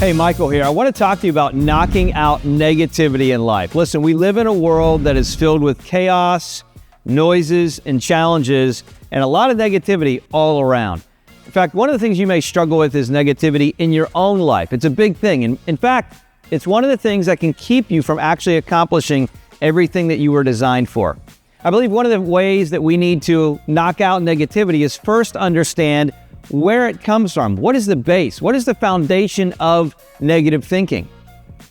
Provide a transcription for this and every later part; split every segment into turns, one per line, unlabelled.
Hey, Michael here. I want to talk to you about knocking out negativity in life. Listen, we live in a world that is filled with chaos, noises, and challenges, and a lot of negativity all around. In fact, one of the things you may struggle with is negativity in your own life. It's a big thing. And in fact, it's one of the things that can keep you from actually accomplishing everything that you were designed for. I believe one of the ways that we need to knock out negativity is first understand where it comes from. What is the base? What is the foundation of negative thinking?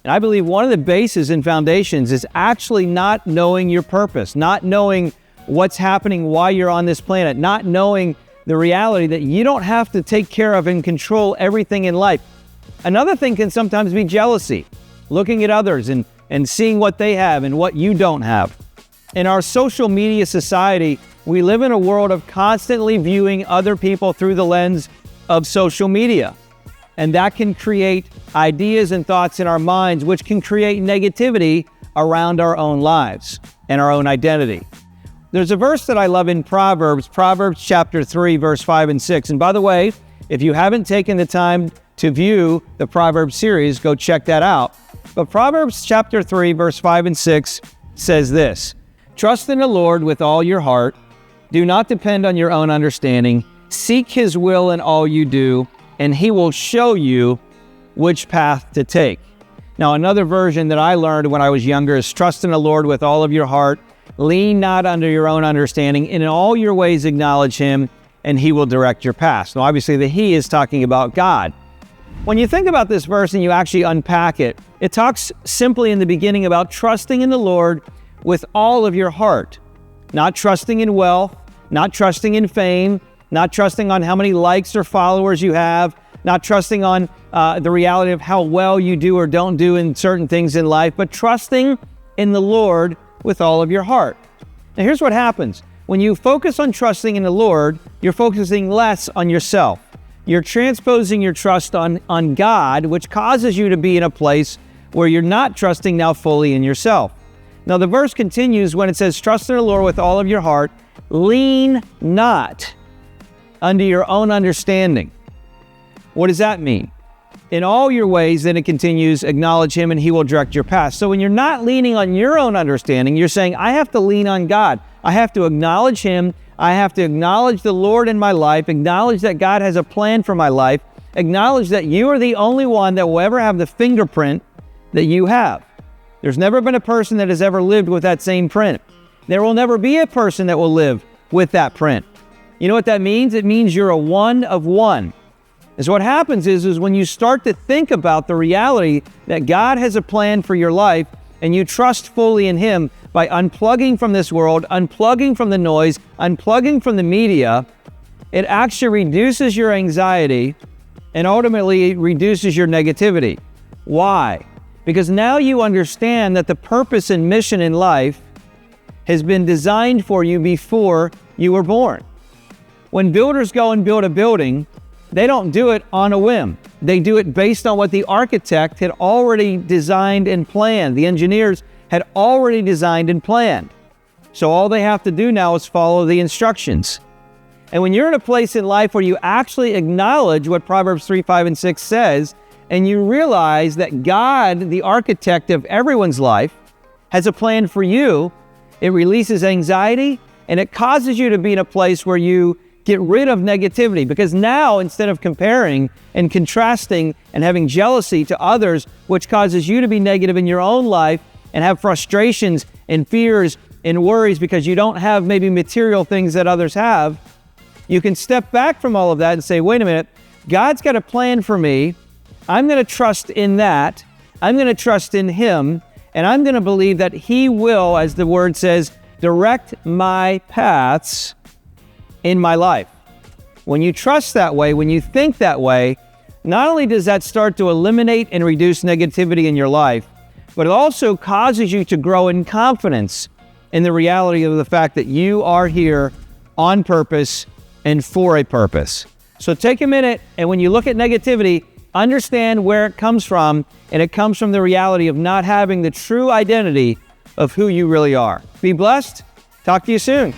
And I believe one of the bases and foundations is actually not knowing your purpose, not knowing what's happening while you're on this planet, not knowing the reality that you don't have to take care of and control everything in life. Another thing can sometimes be jealousy, looking at others and seeing what they have and what you don't have. In our social media society, we live in a world of constantly viewing other people through the lens of social media. And that can create ideas and thoughts in our minds, which can create negativity around our own lives and our own identity. There's a verse that I love in Proverbs chapter 3, verse 5 and 6. And by the way, if you haven't taken the time to view the Proverbs series, go check that out. But Proverbs chapter 3, verse 5 and 6 says this: "Trust in the Lord with all your heart. Do not depend on your own understanding. Seek His will in all you do, and He will show you which path to take." Now, another version that I learned when I was younger is trust in the Lord with all of your heart. Lean not under your own understanding. In all your ways acknowledge Him, and He will direct your path. Now, obviously, the He is talking about God. When you think about this verse and you actually unpack it, it talks simply in the beginning about trusting in the Lord with all of your heart. Not trusting in wealth, not trusting in fame, not trusting on how many likes or followers you have, not trusting on the reality of how well you do or don't do in certain things in life, but trusting in the Lord with all of your heart. Now here's what happens. When you focus on trusting in the Lord, you're focusing less on yourself. You're transposing your trust on God, which causes you to be in a place where you're not trusting now fully in yourself. Now the verse continues when it says, "Trust in the Lord with all of your heart. Lean not unto your own understanding." What does that mean? In all your ways, then it continues, acknowledge Him and He will direct your path. So when you're not leaning on your own understanding, you're saying, I have to lean on God. I have to acknowledge Him. I have to acknowledge the Lord in my life, acknowledge that God has a plan for my life, acknowledge that you are the only one that will ever have the fingerprint that you have. There's never been a person that has ever lived with that same print. There will never be a person that will live with that print. You know what that means? It means you're a one of one. And so what happens is when you start to think about the reality that God has a plan for your life and you trust fully in Him by unplugging from this world, unplugging from the noise, unplugging from the media, it actually reduces your anxiety and ultimately reduces your negativity. Why? Because now you understand that the purpose and mission in life has been designed for you before you were born. When builders go and build a building, they don't do it on a whim. They do it based on what the architect had already designed and planned. The engineers had already designed and planned. So all they have to do now is follow the instructions. And when you're in a place in life where you actually acknowledge what Proverbs 3, 5, and 6 says, and you realize that God, the architect of everyone's life, has a plan for you, it releases anxiety and it causes you to be in a place where you get rid of negativity. Because now, instead of comparing and contrasting and having jealousy to others, which causes you to be negative in your own life and have frustrations and fears and worries because you don't have maybe material things that others have, you can step back from all of that and say, wait a minute, God's got a plan for me. I'm going to trust in that. I'm going to trust in Him, and I'm going to believe that He will, as the word says, direct my paths in my life. When you trust that way, when you think that way, not only does that start to eliminate and reduce negativity in your life, but it also causes you to grow in confidence in the reality of the fact that you are here on purpose and for a purpose. So take a minute, and when you look at negativity, understand where it comes from, and it comes from the reality of not having the true identity of who you really are. Be blessed. Talk to you soon.